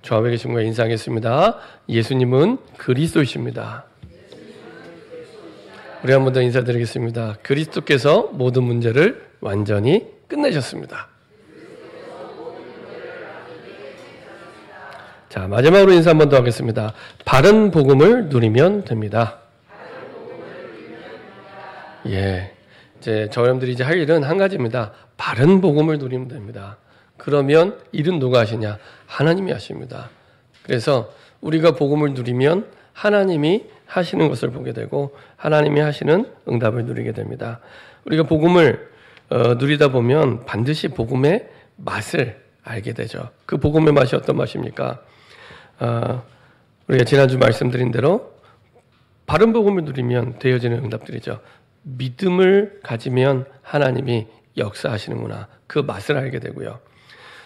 좌우에 계신 분과 인사하겠습니다. 예수님은 그리스도이십니다. 우리 한 번 더 인사드리겠습니다. 그리스도께서 모든 문제를 완전히 끝내셨습니다. 자, 마지막으로 인사 한 번 더 하겠습니다. 바른 복음을 누리면 됩니다. 예, 이제 저희들이 이제 할 일은 한 가지입니다. 바른 복음을 누리면 됩니다. 그러면 일은 누가 하시냐? 하나님이 하십니다. 그래서 우리가 복음을 누리면 하나님이 하시는 것을 보게 되고 하나님이 하시는 응답을 누리게 됩니다. 우리가 복음을 누리다 보면 반드시 복음의 맛을 알게 되죠. 그 복음의 맛이 어떤 맛입니까? 우리가 지난주 말씀드린 대로 바른 복음을 누리면 되어지는 응답들이죠. 믿음을 가지면 하나님이 역사하시는구나. 그 맛을 알게 되고요.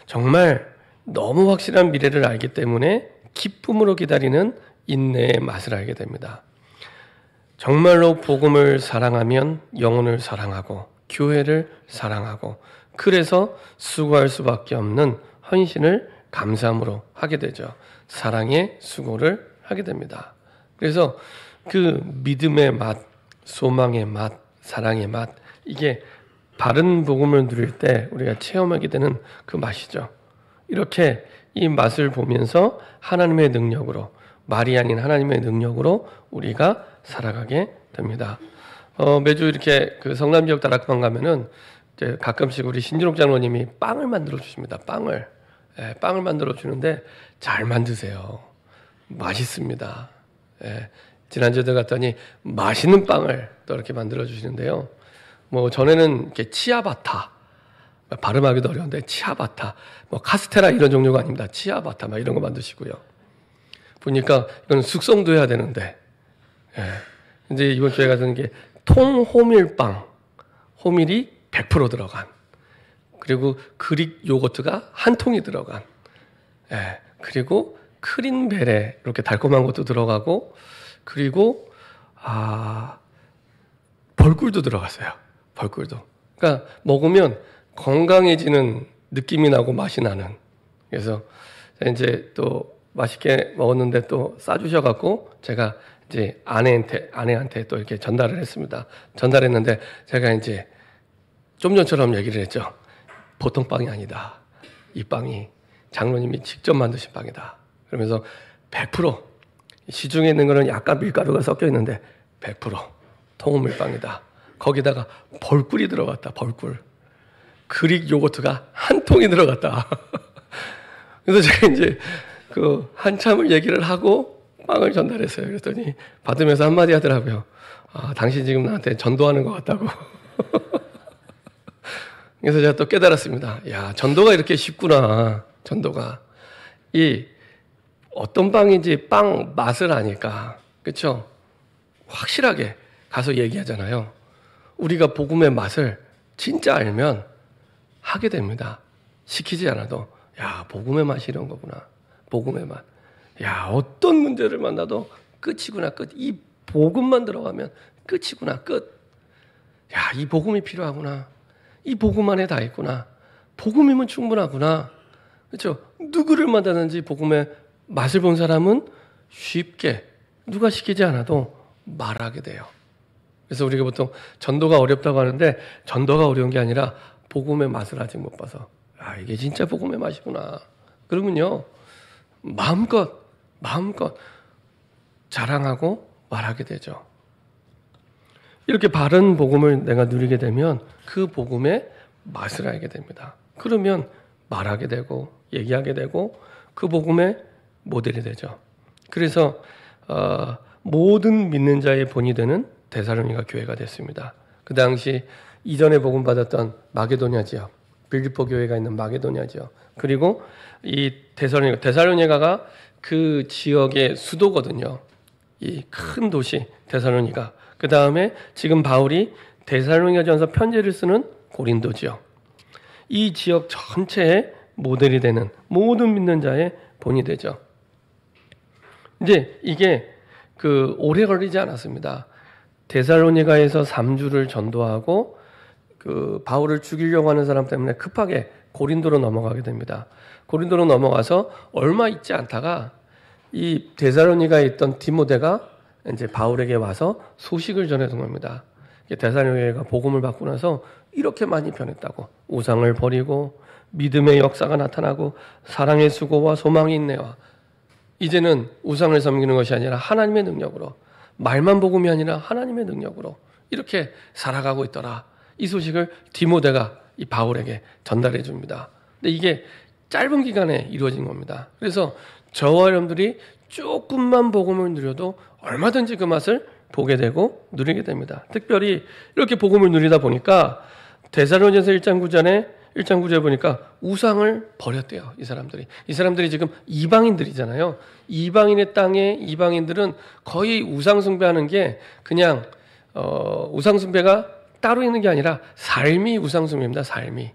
정말 너무 확실한 미래를 알기 때문에 기쁨으로 기다리는 인내의 맛을 알게 됩니다. 정말로 복음을 사랑하면 영혼을 사랑하고 교회를 사랑하고 그래서 수고할 수밖에 없는 헌신을 감사함으로 하게 되죠. 사랑의 수고를 하게 됩니다. 그래서 그 믿음의 맛, 소망의 맛, 사랑의 맛, 이게 바른 복음을 누릴 때 우리가 체험하게 되는 그 맛이죠. 이렇게 이 맛을 보면서 하나님의 능력으로, 말이 아닌 하나님의 능력으로 우리가 살아가게 됩니다. 매주 이렇게 그 성남지역 다락방 가면은 이제 가끔씩 우리 신진옥 장로님이 빵을 만들어 주십니다. 빵을 만들어 주는데 잘 만드세요. 맛있습니다. 지난주에도 갔더니 맛있는 빵을 또 이렇게 만들어 주시는데요. 뭐 전에는 이렇게 치아바타, 발음하기도 어려운데 치아바타, 뭐 카스테라 이런 종류가 아닙니다. 치아바타 막 이런 거 만드시고요. 보니까 이건 숙성도 해야 되는데, 이제 이번 주에 가서는 게 통호밀빵, 호밀이 100% 들어간, 그리고 그릭 요거트가 한 통이 들어간, 그리고 크린베레 이렇게 달콤한 것도 들어가고, 그리고 벌꿀도 들어갔어요. 벌꿀도. 그러니까 먹으면 건강해지는 느낌이 나고 맛이 나는. 그래서 이제 또 맛있게 먹었는데 또 싸주셔갖고 제가 이제 아내한테 또 이렇게 전달을 했습니다. 전달했는데 제가 이제 좀 전처럼 얘기를 했죠. 보통 빵이 아니다. 이 빵이 장로님이 직접 만드신 빵이다. 그러면서 100% 시중에 있는 거는 약간 밀가루가 섞여 있는데 100% 통밀빵이다. 거기다가 벌꿀이 들어갔다. 벌꿀. 그릭 요거트가 한 통이 들어갔다. 그래서 제가 이제 그 한참을 얘기를 하고 빵을 전달했어요. 그랬더니 받으면서 한마디 하더라고요. 당신 지금 나한테 전도하는 것 같다고. 그래서 제가 또 깨달았습니다. 야, 전도가 이렇게 쉽구나. 전도가. 어떤 빵인지 빵 맛을 아니까. 그렇죠? 확실하게 가서 얘기하잖아요. 우리가 복음의 맛을 진짜 알면 하게 됩니다. 시키지 않아도. 야, 복음의 맛이 이런 거구나. 복음의 맛. 야, 어떤 문제를 만나도 끝이구나, 끝. 이 복음만 들어가면 끝이구나, 끝. 야, 이 복음이 필요하구나. 이 복음 안에 다 있구나. 복음이면 충분하구나. 그렇죠? 누구를 만나든지 복음의 맛을 본 사람은 쉽게 누가 시키지 않아도 말하게 돼요. 그래서 우리가 보통 전도가 어렵다고 하는데 전도가 어려운 게 아니라 복음의 맛을 아직 못 봐서 이게 진짜 복음의 맛이구나. 그러면요. 마음껏 자랑하고 말하게 되죠. 이렇게 바른 복음을 내가 누리게 되면 그 복음의 맛을 알게 됩니다. 그러면 말하게 되고 얘기하게 되고 그 복음의 모델이 되죠. 그래서 모든 믿는 자의 본이 되는 데살로니가 교회가 됐습니다. 그 당시 이전에 복음 받았던 마게도냐 지역, 빌립보 교회가 있는 마게도냐 지역, 그리고 이 데살로니가가 그 지역의 수도거든요. 이 큰 도시 데살로니가. 그 다음에 지금 바울이 데살로니가전서 편지를 쓰는 고린도 지역. 이 지역 전체의 모델이 되는 모든 믿는 자의 본이 되죠. 이제 이게 오래 걸리지 않았습니다. 데살로니가에서 3주를 전도하고 바울을 죽이려고 하는 사람 때문에 급하게 고린도로 넘어가게 됩니다. 고린도로 넘어가서 얼마 있지 않다가 이 데살로니가에 있던 디모데가 이제 바울에게 와서 소식을 전해준 겁니다. 데살로니가가 복음을 받고 나서 이렇게 많이 변했다고. 우상을 버리고 믿음의 역사가 나타나고 사랑의 수고와 소망이 있네와 이제는 우상을 섬기는 것이 아니라 하나님의 능력으로, 말만 복음이 아니라 하나님의 능력으로 이렇게 살아가고 있더라. 이 소식을 디모데가 이 바울에게 전달해 줍니다. 근데 이게 짧은 기간에 이루어진 겁니다. 그래서 저와 여러분들이 조금만 복음을 누려도 얼마든지 그 맛을 보게 되고 누리게 됩니다. 특별히 이렇게 복음을 누리다 보니까 데살로니가서 1장 9절에 보니까 우상을 버렸대요. 이 사람들이 지금 이방인들이잖아요. 이방인의 땅에 이방인들은 거의 우상 숭배하는 게 그냥 우상 숭배가 따로 있는 게 아니라 삶이 우상 숭배입니다. 삶이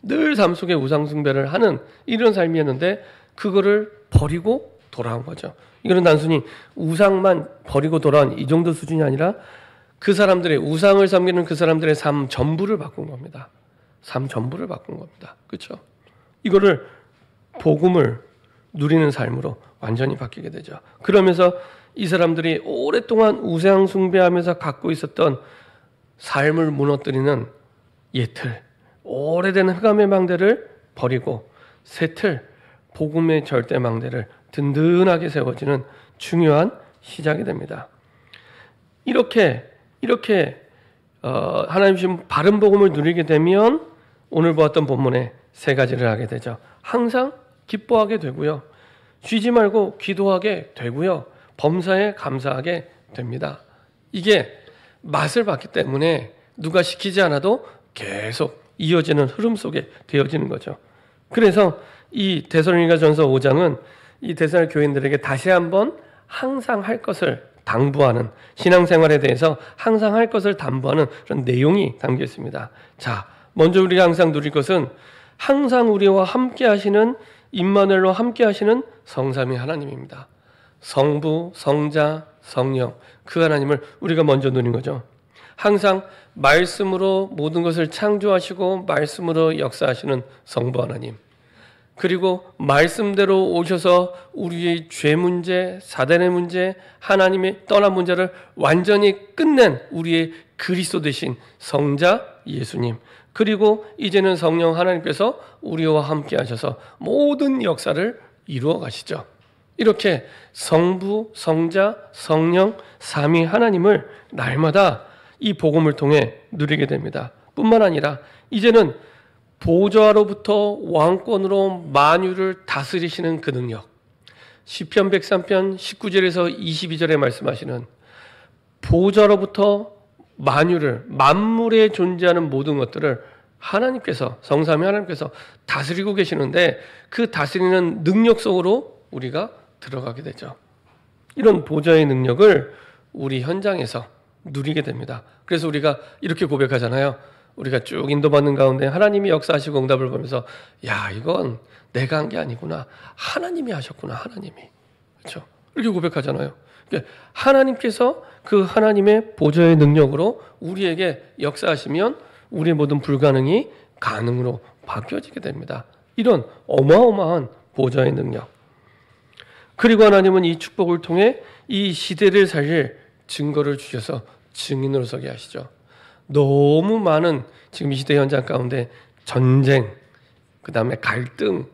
늘 삶 속에 우상 숭배를 하는 이런 삶이었는데 그거를 버리고 돌아온 거죠. 이거는 단순히 우상만 버리고 돌아온 이 정도 수준이 아니라 그 사람들의 우상을 섬기는 그 사람들의 삶 전부를 바꾼 겁니다. 삶 전부를 바꾼 겁니다. 그렇죠? 이거를 복음을 누리는 삶으로 완전히 바뀌게 되죠. 그러면서 이 사람들이 오랫동안 우상 숭배하면서 갖고 있었던 삶을 무너뜨리는 옛틀, 오래된 흑암의 망대를 버리고 새 틀, 복음의 절대 망대를 든든하게 세워지는 중요한 시작이 됩니다. 이렇게 하나님 주신 바른 복음을 누리게 되면 오늘 보았던 본문에 세 가지를 하게 되죠. 항상 기뻐하게 되고요. 쉬지 말고 기도하게 되고요. 범사에 감사하게 됩니다. 이게 맛을 봤기 때문에 누가 시키지 않아도 계속 이어지는 흐름 속에 되어지는 거죠. 그래서 이 데살로니가전서 5장은 이 데살로니가 교인들에게 다시 한번 항상 할 것을 당부하는, 신앙생활에 대해서 항상 할 것을 담보하는 그런 내용이 담겨 있습니다. 자, 먼저 우리가 항상 누릴 것은 항상 우리와 함께 하시는, 임마누엘로 함께 하시는 성삼위 하나님입니다. 성부, 성자, 성령, 그 하나님을 우리가 먼저 누린 거죠. 항상 말씀으로 모든 것을 창조하시고 말씀으로 역사하시는 성부 하나님, 그리고 말씀대로 오셔서 우리의 죄 문제, 사단의 문제, 하나님의 떠난 문제를 완전히 끝낸 우리의 그리스도 되신 성자 예수님, 그리고 이제는 성령 하나님께서 우리와 함께 하셔서 모든 역사를 이루어 가시죠. 이렇게 성부, 성자, 성령, 삼위 하나님을 날마다 이 복음을 통해 누리게 됩니다. 뿐만 아니라 이제는 보좌로부터 왕권으로 만유를 다스리시는 그 능력, 시편 103편 19절에서 22절에 말씀하시는 보좌로부터 만유를, 만물에 존재하는 모든 것들을 하나님께서, 성삼위 하나님께서 다스리고 계시는데 그 다스리는 능력 속으로 우리가 들어가게 되죠. 이런 보좌의 능력을 우리 현장에서 누리게 됩니다. 그래서 우리가 이렇게 고백하잖아요. 우리가 쭉 인도받는 가운데 하나님이 역사하시고 응답을 보면서 야, 이건 내가 한 게 아니구나. 하나님이 하셨구나. 하나님이. 그렇죠? 이렇게 고백하잖아요. 그러니까 하나님께서 그 하나님의 보좌의 능력으로 우리에게 역사하시면 우리의 모든 불가능이 가능으로 바뀌어지게 됩니다. 이런 어마어마한 보좌의 능력. 그리고 하나님은 이 축복을 통해 이 시대를 살릴 증거를 주셔서 증인으로 서게 하시죠. 너무 많은 지금 이 시대 현장 가운데 전쟁, 그 다음에 갈등,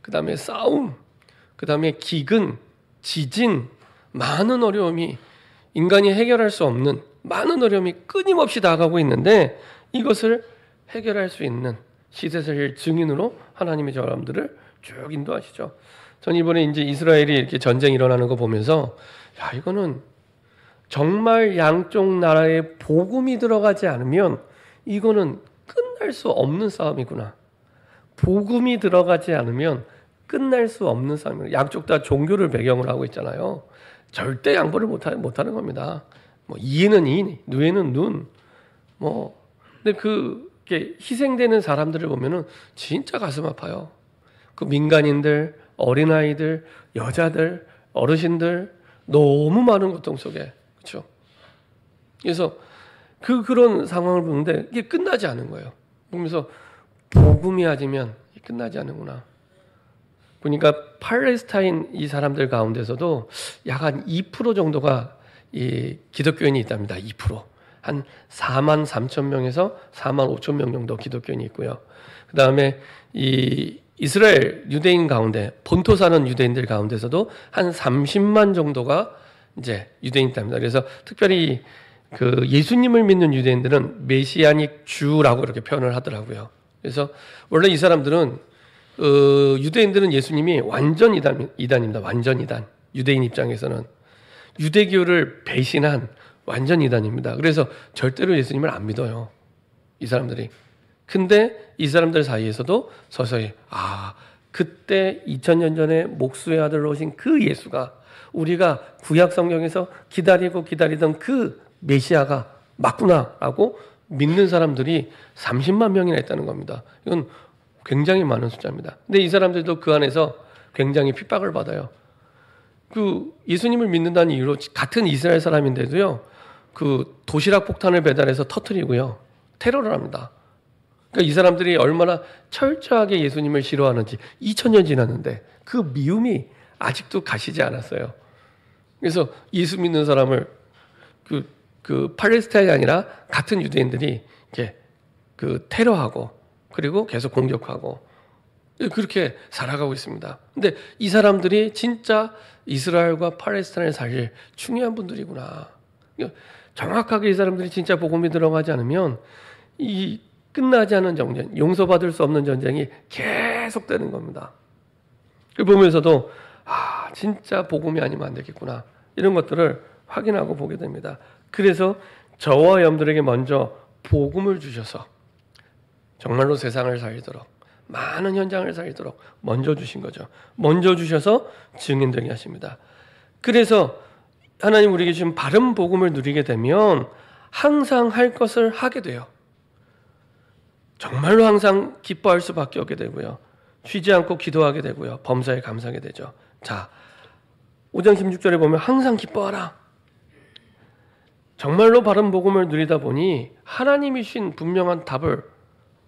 그 다음에 싸움, 그 다음에 기근, 지진, 많은 어려움이, 인간이 해결할 수 없는 많은 어려움이 끊임없이 다가가고 있는데 이것을 해결할 수 있는 시대살 증인으로 하나님의 저 여러분들을 쭉 인도하시죠. 전 이번에 이제 이스라엘이 이렇게 전쟁이 일어나는 거 보면서 야, 이거는 정말 양쪽 나라에 복음이 들어가지 않으면 이거는 끝날 수 없는 싸움이구나. 복음이 들어가지 않으면 끝날 수 없는 싸움이구나. 양쪽 다 종교를 배경으로 하고 있잖아요. 절대 양보를 못하는 겁니다. 뭐 이에는 이, 누에는 눈. 근데 그게 희생되는 사람들을 보면은 진짜 가슴 아파요. 그 민간인들, 어린아이들, 여자들, 어르신들, 너무 많은 고통 속에. 그렇죠? 그래서 그런 상황을 보는데 이게 끝나지 않은 거예요. 보면서 복음이 아니면 끝나지 않는구나. 보니까 팔레스타인 이 사람들 가운데서도 약 한 2% 정도가 이 기독교인이 있답니다. 2%. 한 4만 3천 명에서 4만 5천 명 정도 기독교인이 있고요. 그 다음에 이 이스라엘 유대인 가운데 본토 사는 유대인들 가운데서도 한 30만 정도가 이제 유대인입니다. 그래서 특별히 그 예수님을 믿는 유대인들은 메시아닉 주라고 이렇게 표현을 하더라고요. 그래서 원래 이 사람들은 유대인들은 예수님이 완전 이단입니다. 완전 이단. 유대인 입장에서는 유대교를 배신한 완전 이단입니다. 그래서 절대로 예수님을 안 믿어요. 이 사람들이. 근데 이 사람들 사이에서도 서서히 그때 2000년 전에 목수의 아들로 오신 그 예수가 우리가 구약 성경에서 기다리던 그 메시아가 맞구나라고 믿는 사람들이 30만 명이나 있다는 겁니다. 이건 굉장히 많은 숫자입니다. 근데 이 사람들도 그 안에서 굉장히 핍박을 받아요. 그 예수님을 믿는다는 이유로 같은 이스라엘 사람인데도요, 그 도시락 폭탄을 배달해서 터뜨리고요, 테러를 합니다. 그러니까 이 사람들이 얼마나 철저하게 예수님을 싫어하는지 2000년 지났는데 그 미움이 아직도 가시지 않았어요. 그래서 예수 믿는 사람을 그 팔레스타인이 아니라 같은 유대인들이 이렇게 그 테러하고 그리고 계속 공격하고 그렇게 살아가고 있습니다. 근데 이 사람들이 진짜 이스라엘과 팔레스타인을 살릴 중요한 분들이구나. 정확하게 이 사람들이 진짜 복음이 들어가지 않으면 이 끝나지 않은 전쟁, 용서받을 수 없는 전쟁이 계속되는 겁니다. 그 보면서도 진짜 복음이 아니면 안 되겠구나. 이런 것들을 확인하고 보게 됩니다. 그래서 저와 여러분들에게 먼저 복음을 주셔서 정말로 세상을 살리도록 많은 현장을 살리도록 먼저 주신 거죠. 먼저 주셔서 증인되게 하십니다. 그래서 하나님 우리에게 주신 바른 복음을 누리게 되면 항상 할 것을 하게 돼요. 정말로 항상 기뻐할 수밖에 없게 되고요. 쉬지 않고 기도하게 되고요. 범사에 감사하게 되죠. 자, 5장 16절에 보면 항상 기뻐하라. 정말로 바른 복음을 누리다 보니 하나님이 주신 분명한 답을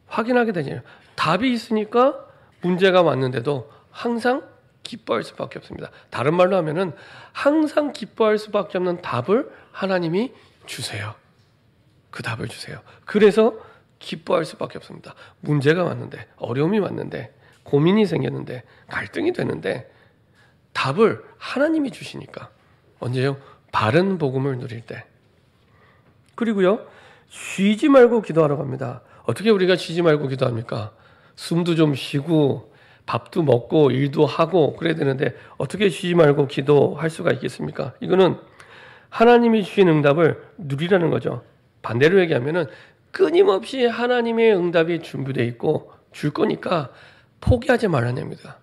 확인하게 되죠. 답이 있으니까 문제가 왔는데도 항상 기뻐할 수밖에 없습니다. 다른 말로 하면은 항상 기뻐할 수밖에 없는 답을 하나님이 주세요. 그 답을 주세요. 그래서 기뻐할 수밖에 없습니다. 문제가 왔는데, 어려움이 왔는데, 고민이 생겼는데, 갈등이 되는데 답을 하나님이 주시니까. 언제요? 바른 복음을 누릴 때. 그리고요, 쉬지 말고 기도하라고 합니다. 어떻게 우리가 쉬지 말고 기도합니까? 숨도 좀 쉬고 밥도 먹고 일도 하고 그래야 되는데 어떻게 쉬지 말고 기도할 수가 있겠습니까? 이거는 하나님이 주신 응답을 누리라는 거죠. 반대로 얘기하면은 끊임없이 하나님의 응답이 준비되어 있고 줄 거니까 포기하지 말라는 얘기입니다.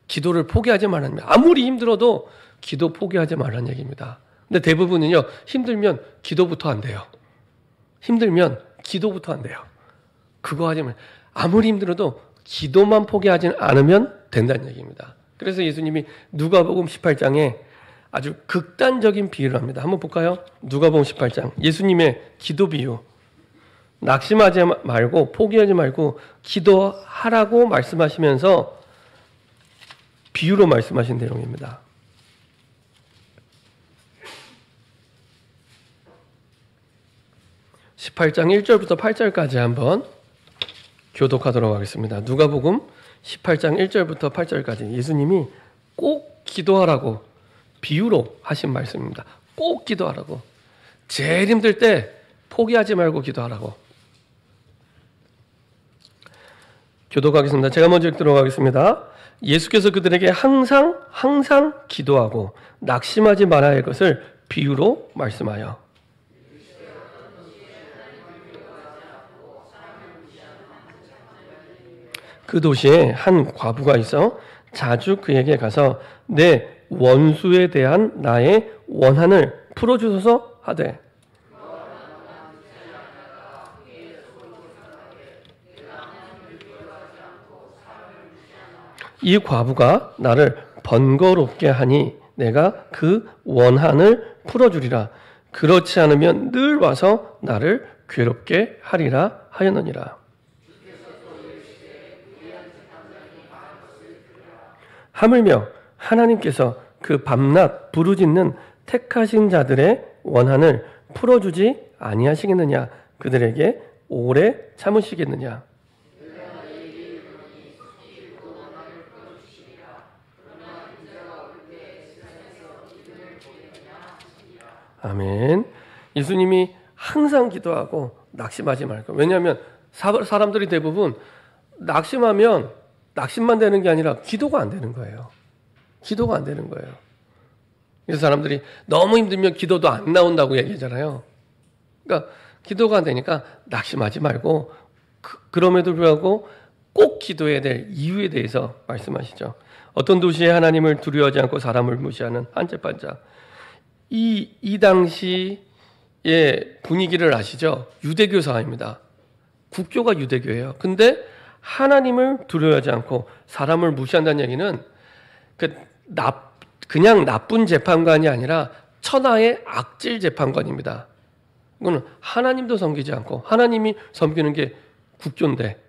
기도를 포기하지 말라는 얘기입니다. 아무리 힘들어도 기도 포기하지 말라는 얘기입니다. 근데 대부분은요, 힘들면 기도부터 안 돼요. 힘들면 기도부터 안 돼요. 그거 하지 말. 아무리 힘들어도 기도만 포기하지 않으면 된다는 얘기입니다. 그래서 예수님이 누가복음 18장에 아주 극단적인 비유를 합니다. 한번 볼까요? 누가복음 18장. 예수님의 기도 비유. 낙심하지 말고 포기하지 말고 기도하라고 말씀하시면서 비유로 말씀하신 내용입니다. 18장 1절부터 8절까지 한번 교독하도록 하겠습니다. 누가복음 18장 1절부터 8절까지 예수님이 꼭 기도하라고 비유로 하신 말씀입니다. 꼭 기도하라고. 제일 힘들 때 포기하지 말고 기도하라고. 교독하겠습니다. 제가 먼저 읽도록 하겠습니다. 예수께서 그들에게 항상 기도하고 낙심하지 말아야 할 것을 비유로 말씀하여 그 도시에 한 과부가 있어 자주 그에게 가서 내 원수에 대한 나의 원한을 풀어주소서 하되 이 과부가 나를 번거롭게 하니 내가 그 원한을 풀어주리라. 그렇지 않으면 늘 와서 나를 괴롭게 하리라 하였느니라. 하물며 하나님께서 그 밤낮 부르짖는 택하신 자들의 원한을 풀어주지 아니하시겠느냐? 그들에게 오래 참으시겠느냐? 아멘. 예수님이 항상 기도하고 낙심하지 말고. 왜냐하면 사람들이 대부분 낙심만 되는 게 아니라 기도가 안 되는 거예요. 기도가 안 되는 거예요. 그래서 사람들이 너무 힘들면 기도도 안 나온다고 얘기하잖아요. 그러니까 기도가 안 되니까 낙심하지 말고 그럼에도 불구하고 꼭 기도해야 될 이유에 대해서 말씀하시죠. 어떤 도시에 하나님을 두려워하지 않고 사람을 무시하는 한 재판장. 이 당시의 분위기를 아시죠? 유대교 사회입니다. 국교가 유대교예요. 근데 하나님을 두려워하지 않고 사람을 무시한다는 얘기는 그냥 나쁜 재판관이 아니라 천하의 악질 재판관입니다. 이거는 하나님도 섬기지 않고, 하나님이 섬기는 게 국교인데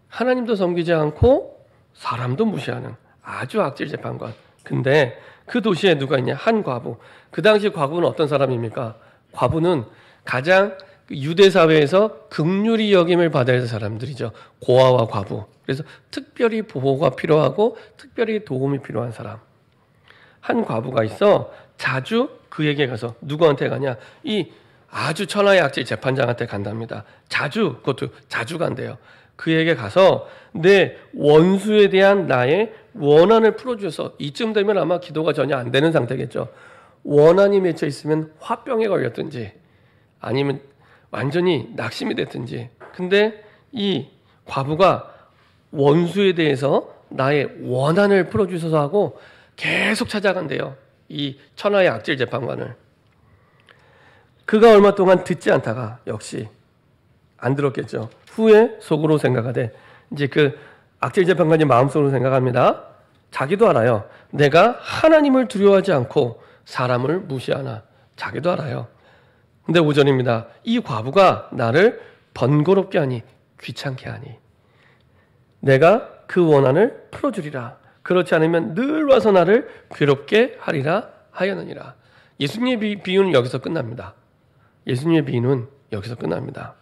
하나님도 섬기지 않고 사람도 무시하는 아주 악질 재판관. 근데 그 도시에 누가 있냐? 한 과부. 그 당시 과부는 어떤 사람입니까? 과부는 가장 유대 사회에서 긍휼히 여김을 받아야 할 사람들이죠. 고아와 과부. 그래서 특별히 보호가 필요하고 특별히 도움이 필요한 사람. 한 과부가 있어 자주 그에게 가서 누구한테 가냐? 이 아주 천하의 악질 재판장한테 간답니다. 그것도 자주 간대요. 그에게 가서 내 원수에 대한 나의 원한을 풀어주셔서, 이쯤 되면 아마 기도가 전혀 안 되는 상태겠죠. 원한이 맺혀 있으면 화병에 걸렸든지 아니면 완전히 낙심이 됐든지. 근데 이 과부가 원수에 대해서 나의 원한을 풀어주셔서 하고 계속 찾아간대요. 이 천하의 악질 재판관을. 그가 얼마 동안 듣지 않다가 역시 안 들었겠죠. 후에 속으로 생각하되, 이제 그 악질 재판관이 마음속으로 생각합니다. 자기도 알아요. 내가 하나님을 두려워하지 않고 사람을 무시하나. 자기도 알아요. 근데 5절입니다. 이 과부가 나를 번거롭게 하니, 귀찮게 하니 내가 그 원한을 풀어주리라. 그렇지 않으면 늘 와서 나를 괴롭게 하리라 하였느니라. 예수님의 비유는 여기서 끝납니다. 예수님의 비유는 여기서 끝납니다.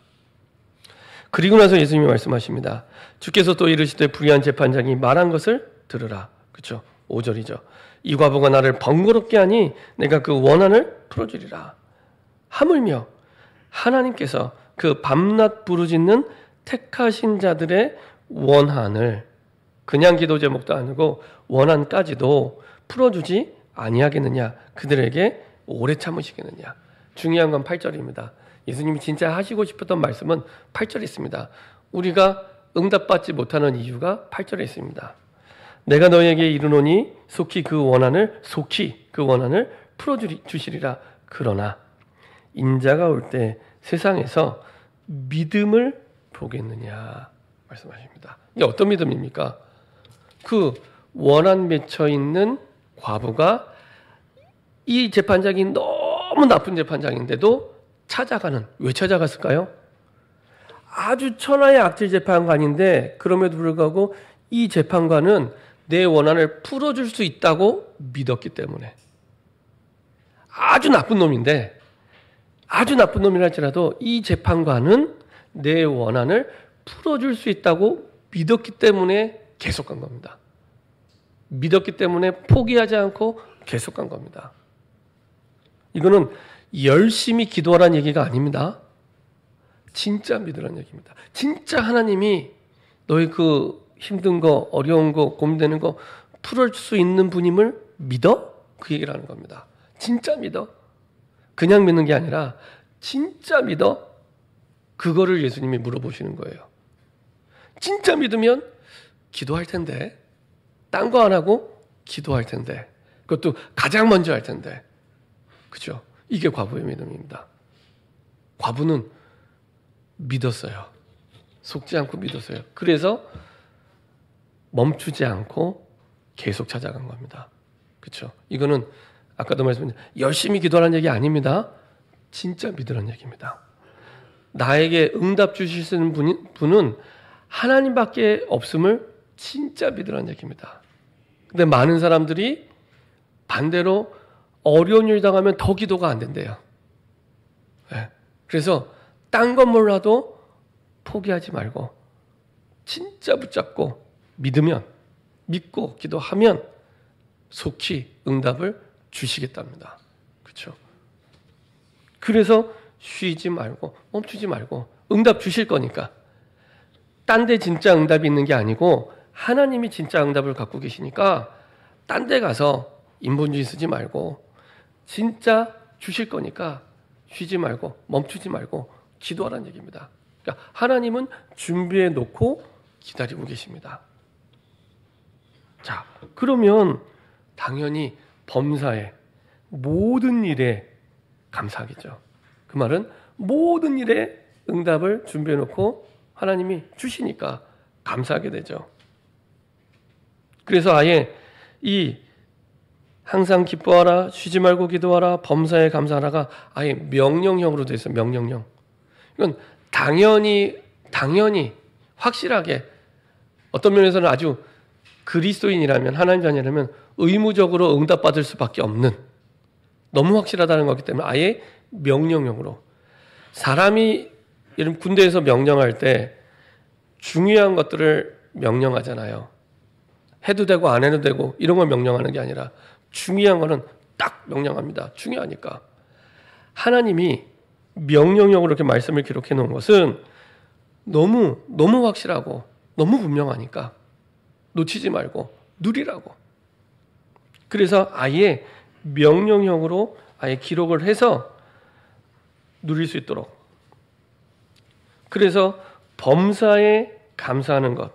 그리고 나서 예수님이 말씀하십니다. 주께서 또 이르시되 불의한 재판장이 말한 것을 들으라. 그렇죠? 5절이죠. 이 과부가 나를 번거롭게 하니 내가 그 원한을 풀어주리라. 하물며 하나님께서 그 밤낮 부르짖는 택하신 자들의 원한을, 그냥 기도 제목도 아니고 원한까지도 풀어주지 아니하겠느냐? 그들에게 오래 참으시겠느냐? 중요한 건 8절입니다. 예수님이 진짜 하시고 싶었던 말씀은 8절에 있습니다. 우리가 응답받지 못하는 이유가 8절에 있습니다. 내가 너에게 이르노니 속히 그 원한을 풀어주시리라. 그러나 인자가 올 때 세상에서 믿음을 보겠느냐 말씀하십니다. 이게 어떤 믿음입니까? 그 원한 맺혀 있는 과부가 이 재판장이 너무 나쁜 재판장인데도 찾아가는, 왜 찾아갔을까요? 아주 천하의 악질 재판관인데 그럼에도 불구하고 이 재판관은 내 원한을 풀어줄 수 있다고 믿었기 때문에. 아주 나쁜 놈인데, 아주 나쁜 놈이랄지라도 이 재판관은 내 원한을 풀어줄 수 있다고 믿었기 때문에 계속 간 겁니다. 믿었기 때문에 포기하지 않고 계속 간 겁니다. 이거는 열심히 기도하라는 얘기가 아닙니다. 진짜 믿으라는 얘기입니다. 진짜 하나님이 너희 그 힘든 거, 어려운 거, 고민되는 거 풀을 수 있는 분임을 믿어? 그 얘기를 하는 겁니다. 진짜 믿어? 그냥 믿는 게 아니라 진짜 믿어? 그거를 예수님이 물어보시는 거예요. 진짜 믿으면 기도할 텐데, 딴 거 안 하고 기도할 텐데, 그것도 가장 먼저 할 텐데. 그죠? 이게 과부의 믿음입니다. 과부는 믿었어요. 속지 않고 믿었어요. 그래서 멈추지 않고 계속 찾아간 겁니다. 그렇죠? 이거는 아까도 말씀드린 열심히 기도하라는 얘기 아닙니다. 진짜 믿으라는 얘기입니다. 나에게 응답 주실 수 있는 분은 하나님밖에 없음을 진짜 믿으라는 얘기입니다. 근데 많은 사람들이 반대로 어려운 일 당하면 더 기도가 안 된대요. 네. 그래서 딴 건 몰라도 포기하지 말고 진짜 붙잡고 믿고 기도하면 속히 응답을 주시겠답니다. 그렇죠? 그래서 쉬지 말고 멈추지 말고 응답 주실 거니까. 딴 데 진짜 응답이 있는 게 아니고 하나님이 진짜 응답을 갖고 계시니까 딴 데 가서 인본주의 쓰지 말고 진짜 주실 거니까 쉬지 말고 멈추지 말고 기도하라는 얘기입니다. 그러니까 하나님은 준비해 놓고 기다리고 계십니다. 자, 그러면 당연히 범사에 모든 일에 감사하겠죠. 그 말은 모든 일에 응답을 준비해 놓고 하나님이 주시니까 감사하게 되죠. 그래서 아예 이 항상 기뻐하라, 쉬지 말고 기도하라, 범사에 감사하라가 아예 명령형으로 되어 있어요. 명령형. 이건 당연히 확실하게 어떤 면에서는 아주 그리스도인이라면 하나님 자녀라면 의무적으로 응답받을 수밖에 없는 너무 확실하다는 거기 때문에 아예 명령형으로. 사람이 예를 군대에서 명령할 때 중요한 것들을 명령하잖아요. 해도 되고 안 해도 되고 이런 걸 명령하는 게 아니라 중요한 거는 딱 명령합니다. 중요하니까. 하나님이 명령형으로 이렇게 말씀을 기록해 놓은 것은 너무 확실하고 너무 분명하니까 놓치지 말고 누리라고. 그래서 아예 명령형으로 아예 기록을 해서 누릴 수 있도록. 그래서 범사에 감사하는 것,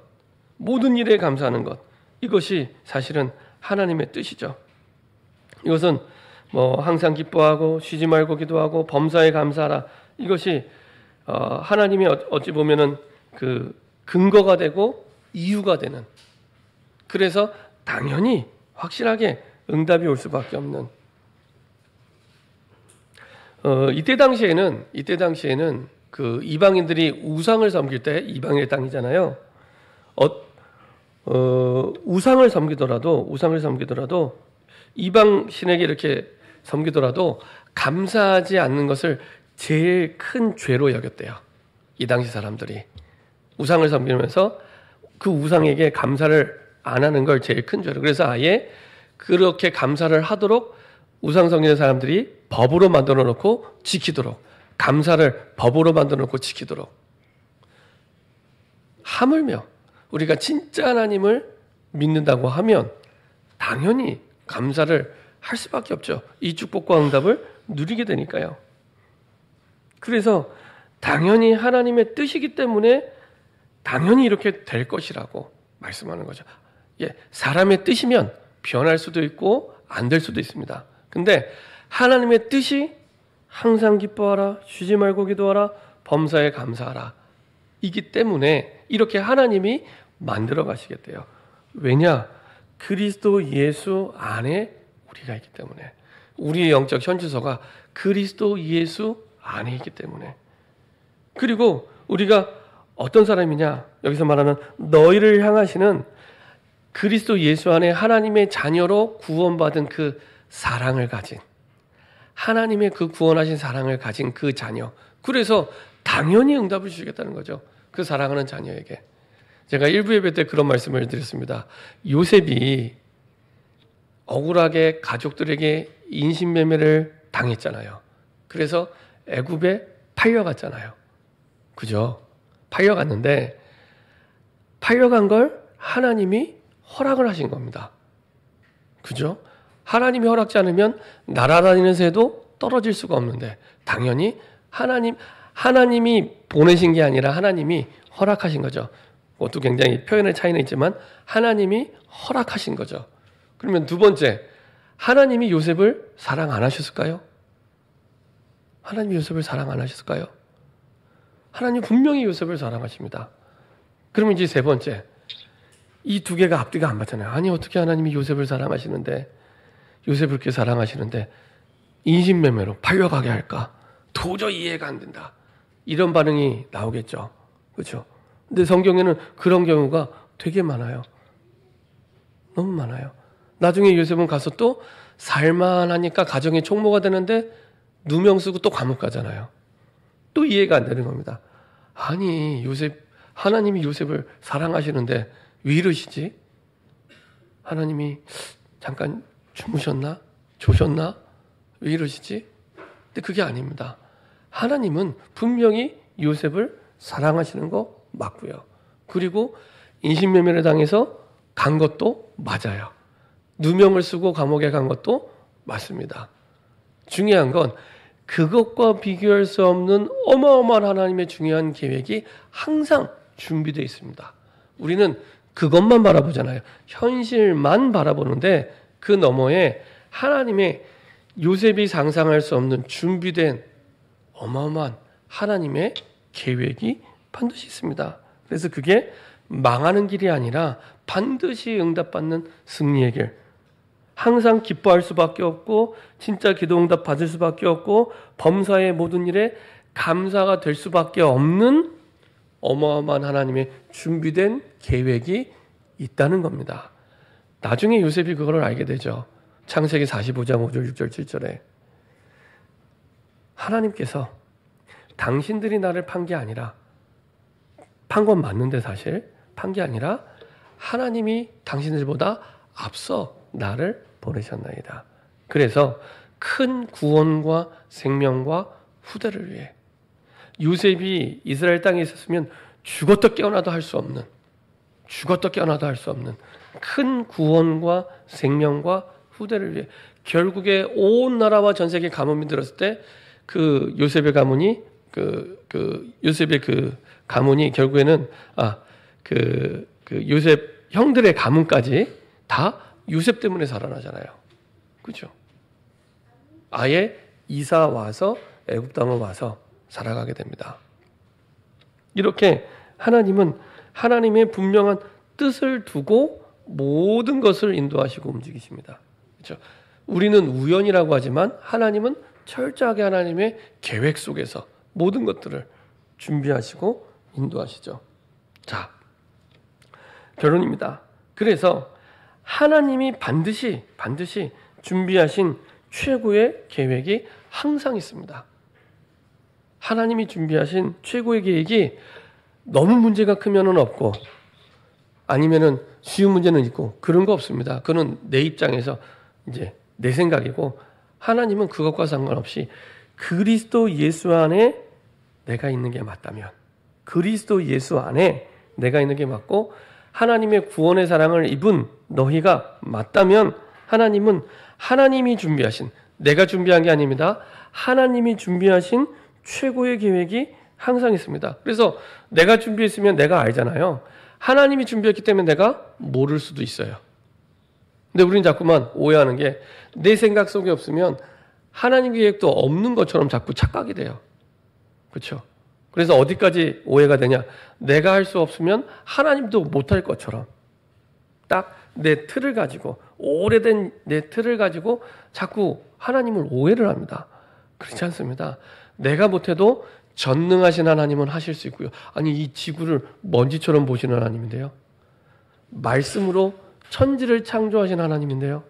모든 일에 감사하는 것, 이것이 사실은 하나님의 뜻이죠. 이것은 항상 기뻐하고 쉬지 말고 기도하고 범사에 감사하라. 이것이 하나님의 어찌 보면은 그 근거가 되고 이유가 되는. 그래서 당연히 확실하게 응답이 올 수밖에 없는. 이때 당시에는 그 이방인들이 우상을 섬길 때 이방인의 땅이잖아요. 우상을 섬기더라도 이방 신에게 이렇게 섬기더라도 감사하지 않는 것을 제일 큰 죄로 여겼대요. 이 당시 사람들이 우상을 섬기면서 그 우상에게 감사를 안 하는 걸 제일 큰 죄로. 그래서 아예 그렇게 감사를 하도록 우상 섬기는 사람들이 법으로 만들어 놓고 지키도록, 감사를 법으로 만들어 놓고 지키도록. 하물며 우리가 진짜 하나님을 믿는다고 하면 당연히 감사를 할 수밖에 없죠. 이 축복과 응답을 누리게 되니까요. 그래서 당연히 하나님의 뜻이기 때문에 당연히 이렇게 될 것이라고 말씀하는 거죠. 예, 사람의 뜻이면 변할 수도 있고 안 될 수도 있습니다. 근데 하나님의 뜻이 항상 기뻐하라, 쉬지 말고 기도하라, 범사에 감사하라. 이기 때문에 이렇게 하나님이 만들어 가시겠대요. 왜냐? 그리스도 예수 안에 우리가 있기 때문에. 우리의 영적 현주소가 그리스도 예수 안에 있기 때문에. 그리고 우리가 어떤 사람이냐? 여기서 말하는 너희를 향하시는 그리스도 예수 안에 하나님의 자녀로 구원받은 그 사랑을 가진, 하나님의 그 구원하신 사랑을 가진 그 자녀. 그래서 당연히 응답을 주시겠다는 거죠. 그 사랑하는 자녀에게. 제가 일부 예배 때 그런 말씀을 드렸습니다. 요셉이 억울하게 가족들에게 인신매매를 당했잖아요. 그래서 애굽에 팔려갔잖아요. 그죠? 팔려갔는데 팔려간 걸 하나님이 허락을 하신 겁니다. 그죠? 하나님이 허락지 않으면 날아다니는 새도 떨어질 수가 없는데 당연히 하나님이 보내신 게 아니라 하나님이 허락하신 거죠. 그것도 굉장히 표현의 차이는 있지만 하나님이 허락하신 거죠. 그러면 두 번째, 하나님이 요셉을 사랑 안 하셨을까요? 하나님이 요셉을 사랑 안 하셨을까요? 하나님 분명히 요셉을 사랑하십니다. 그러면 이제 세 번째, 이 두 개가 앞뒤가 안 맞잖아요. 아니 어떻게 하나님이 요셉을 사랑하시는데, 요셉을 그렇게 사랑하시는데 인신매매로 팔려가게 할까? 도저히 이해가 안 된다. 이런 반응이 나오겠죠. 그렇죠? 근데 성경에는 그런 경우가 되게 많아요. 너무 많아요. 나중에 요셉은 가서 또 살만하니까 가정의 총무가 되는데 누명 쓰고 또 감옥 가잖아요. 또 이해가 안 되는 겁니다. 아니 하나님이 요셉을 사랑하시는데 왜 이러시지? 하나님이 잠깐 주무셨나? 조셨나? 왜 이러시지? 근데 그게 아닙니다. 하나님은 분명히 요셉을 사랑하시는 거 맞고요. 그리고 인신매매를 당해서 간 것도 맞아요. 누명을 쓰고 감옥에 간 것도 맞습니다. 중요한 건 그것과 비교할 수 없는 어마어마한 하나님의 중요한 계획이 항상 준비되어 있습니다. 우리는 그것만 바라보잖아요. 현실만 바라보는데 그 너머에 하나님의 요셉이 상상할 수 없는 준비된 어마어마한 하나님의 계획이 반드시 있습니다. 그래서 그게 망하는 길이 아니라 반드시 응답받는 승리의 길. 항상 기뻐할 수밖에 없고 진짜 기도 응답 받을 수밖에 없고 범사의 모든 일에 감사가 될 수밖에 없는 어마어마한 하나님의 준비된 계획이 있다는 겁니다. 나중에 요셉이 그걸 알게 되죠. 창세기 45장 5절 6절 7절에 하나님께서 당신들이 나를 판 게 아니라 판 건 맞는데 사실 판 게 아니라 하나님이 당신들보다 앞서 나를 보내셨나이다. 그래서 큰 구원과 생명과 후대를 위해 요셉이 이스라엘 땅에 있었으면 죽었다 깨어나도 할 수 없는 큰 구원과 생명과 후대를 위해 결국에 온 나라와 전 세계 가뭄이 들었을 때 그 요셉의 가문이 요셉의 그 가문이 결국에는 요셉 형들의 가문까지 다 요셉 때문에 살아나잖아요. 그렇죠? 아예 이사 와서 애굽 땅에 와서 살아가게 됩니다. 이렇게 하나님은 하나님의 분명한 뜻을 두고 모든 것을 인도하시고 움직이십니다. 그렇죠? 우리는 우연이라고 하지만 하나님은 철저하게 하나님의 계획 속에서 모든 것들을 준비하시고 인도하시죠. 자, 결론입니다. 그래서 하나님이 반드시 준비하신 최고의 계획이 항상 있습니다. 하나님이 준비하신 최고의 계획이 너무 문제가 크면은 없고 아니면은 쉬운 문제는 있고 그런 거 없습니다. 그건 내 입장에서 이제 내 생각이고 하나님은 그것과 상관없이 그리스도 예수 안에 내가 있는 게 맞다면 그리스도 예수 안에 내가 있는 게 맞고 하나님의 구원의 사랑을 입은 너희가 맞다면 하나님은 하나님이 준비하신 내가 준비한 게 아닙니다. 하나님이 준비하신 최고의 계획이 항상 있습니다. 그래서 내가 준비했으면 내가 알잖아요. 하나님이 준비했기 때문에 내가 모를 수도 있어요. 근데 우리는 자꾸만 오해하는 게 내 생각 속에 없으면 하나님 계획도 없는 것처럼 자꾸 착각이 돼요. 그렇죠? 그래서 어디까지 오해가 되냐? 내가 할 수 없으면 하나님도 못할 것처럼 딱 내 틀을 가지고 오래된 내 틀을 가지고 자꾸 하나님을 오해를 합니다. 그렇지 않습니다. 내가 못해도 전능하신 하나님은 하실 수 있고요. 아니 이 지구를 먼지처럼 보시는 하나님인데요. 말씀으로 천지를 창조하신 하나님인데요.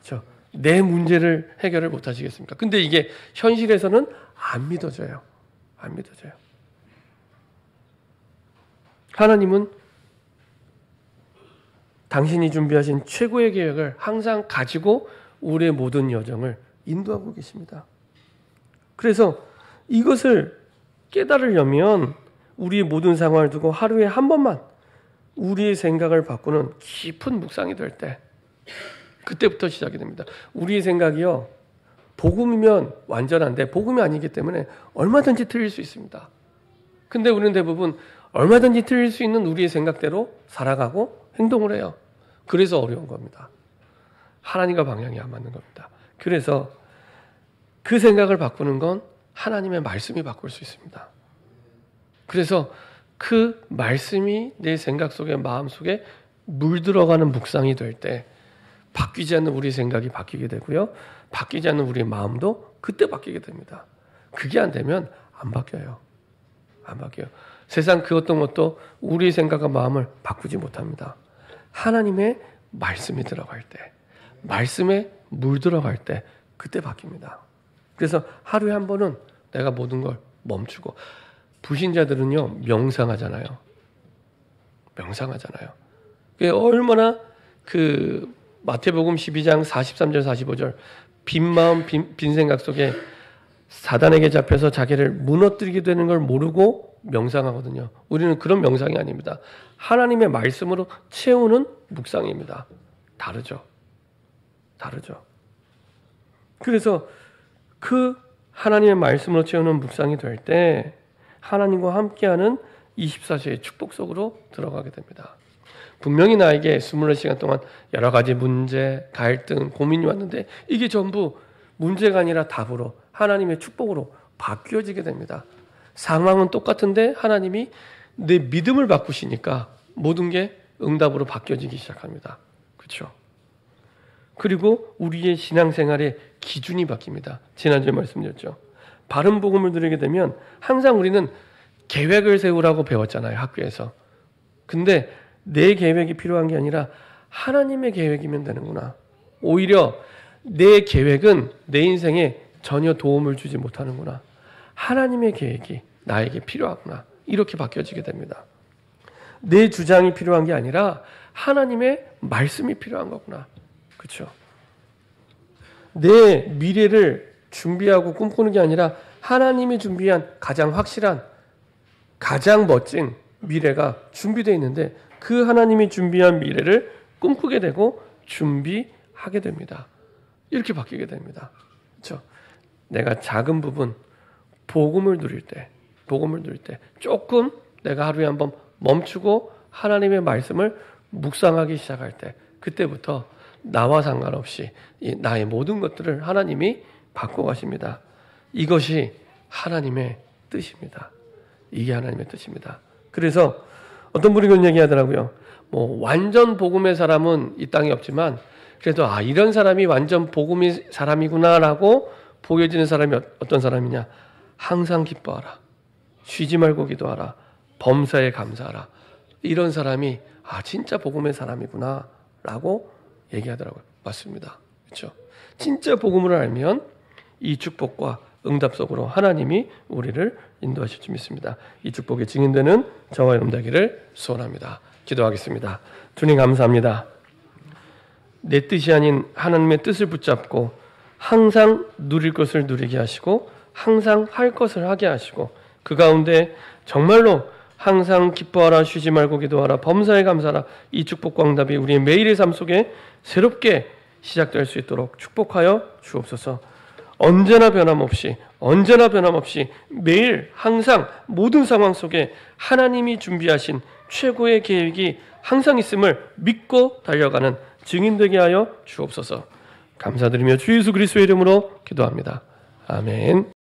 그렇죠? 내 문제를 해결을 못 하시겠습니까? 근데 이게 현실에서는 안 믿어져요. 안 믿어져요. 하나님은 당신이 준비하신 최고의 계획을 항상 가지고 우리의 모든 여정을 인도하고 계십니다. 그래서 이것을 깨달으려면 우리의 모든 상황을 두고 하루에 한 번만 우리의 생각을 바꾸는 깊은 묵상이 될 때 그때부터 시작이 됩니다. 우리의 생각이요. 복음이면 완전한데 복음이 아니기 때문에 얼마든지 틀릴 수 있습니다. 근데 우리는 대부분 얼마든지 틀릴 수 있는 우리의 생각대로 살아가고 행동을 해요. 그래서 어려운 겁니다. 하나님과 방향이 안 맞는 겁니다. 그래서 그 생각을 바꾸는 건 하나님의 말씀이 바꿀 수 있습니다. 그래서 그 말씀이 내 생각 속에 마음 속에 물들어가는 묵상이 될 때 바뀌지 않는 우리 생각이 바뀌게 되고요. 바뀌지 않는 우리의 마음도 그때 바뀌게 됩니다. 그게 안 되면 안 바뀌어요. 안 바뀌어요. 세상 그 어떤 것도 우리의 생각과 마음을 바꾸지 못합니다. 하나님의 말씀이 들어갈 때, 말씀에 물 들어갈 때 그때 바뀝니다. 그래서 하루에 한 번은 내가 모든 걸 멈추고, 불신자들은요 명상하잖아요. 명상하잖아요. 그게 얼마나 그 마태복음 12장 43절 45절 빈 마음 빈 생각 속에 사단에게 잡혀서 자기를 무너뜨리게 되는 걸 모르고 명상하거든요. 우리는 그런 명상이 아닙니다. 하나님의 말씀으로 채우는 묵상입니다. 다르죠. 다르죠. 그래서 그 하나님의 말씀으로 채우는 묵상이 될 때 하나님과 함께하는 24시의 축복 속으로 들어가게 됩니다. 분명히 나에게 24시간 동안 여러 가지 문제, 갈등, 고민이 왔는데 이게 전부 문제가 아니라 답으로 하나님의 축복으로 바뀌어지게 됩니다. 상황은 똑같은데 하나님이 내 믿음을 바꾸시니까 모든 게 응답으로 바뀌어지기 시작합니다. 그렇죠? 그리고 우리의 신앙생활의 기준이 바뀝니다. 지난주에 말씀드렸죠. 바른 복음을 들으게 되면 항상 우리는 계획을 세우라고 배웠잖아요. 학교에서. 근데 내 계획이 필요한 게 아니라 하나님의 계획이면 되는구나. 오히려 내 계획은 내 인생에 전혀 도움을 주지 못하는구나. 하나님의 계획이 나에게 필요하구나. 이렇게 바뀌어지게 됩니다. 내 주장이 필요한 게 아니라 하나님의 말씀이 필요한 거구나. 그렇죠? 내 미래를 준비하고 꿈꾸는 게 아니라 하나님이 준비한 가장 확실한, 가장 멋진 미래가 준비되어 있는데 그 하나님이 준비한 미래를 꿈꾸게 되고 준비하게 됩니다. 이렇게 바뀌게 됩니다. 그렇죠? 내가 작은 부분, 복음을 누릴 때 조금 내가 하루에 한번 멈추고 하나님의 말씀을 묵상하기 시작할 때 그때부터 나와 상관없이 나의 모든 것들을 하나님이 바꿔가십니다. 이것이 하나님의 뜻입니다. 이게 하나님의 뜻입니다. 그래서 어떤 분이 그런 얘기 하더라고요. 완전 복음의 사람은 이 땅에 없지만 그래도 이런 사람이 완전 복음의 사람이구나라고 보여지는 사람이 어떤 사람이냐. 항상 기뻐하라. 쉬지 말고 기도하라. 범사에 감사하라. 이런 사람이 진짜 복음의 사람이구나 라고 얘기하더라고요. 맞습니다. 그렇죠? 진짜 복음을 알면 이 축복과 응답 속으로 하나님이 우리를 인도하실 줄 믿습니다. 이 축복의 증인되는 저와 여러분 되기를 소원합니다. 기도하겠습니다. 주님 감사합니다. 내 뜻이 아닌 하나님의 뜻을 붙잡고 항상 누릴 것을 누리게 하시고 항상 할 것을 하게 하시고 그 가운데 정말로 항상 기뻐하라, 쉬지 말고 기도하라, 범사에 감사하라. 이 축복과 응답이 우리의 매일의 삶 속에 새롭게 시작될 수 있도록 축복하여 주옵소서. 언제나 변함없이 매일 항상 모든 상황 속에 하나님이 준비하신 최고의 계획이 항상 있음을 믿고 달려가는 증인되게 하여 주옵소서. 감사드리며 주 예수 그리스도의 이름으로 기도합니다. 아멘.